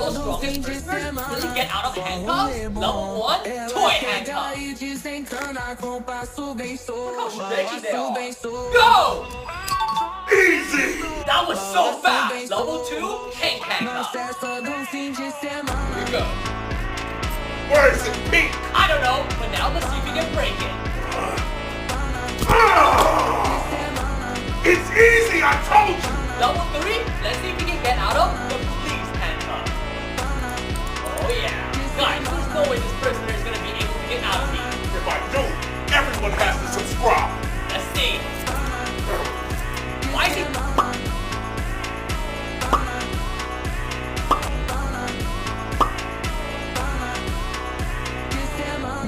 world's strongest prisoners really get out of handcuffs? Level 1, toy handcuffs. Look how stretchy they are. Go! Easy! That was so fast! Level 2, pink handcuffs. Here we go. Where is it? Pink! I don't know, but now let's see if we can break it. It's easy, I told you! Level 3, let's see if we can get out of the police handcuffs. Oh yeah. Guys, there's no way this prisoner is gonna be able to get out of these. If I do, everyone has to subscribe. Let's see.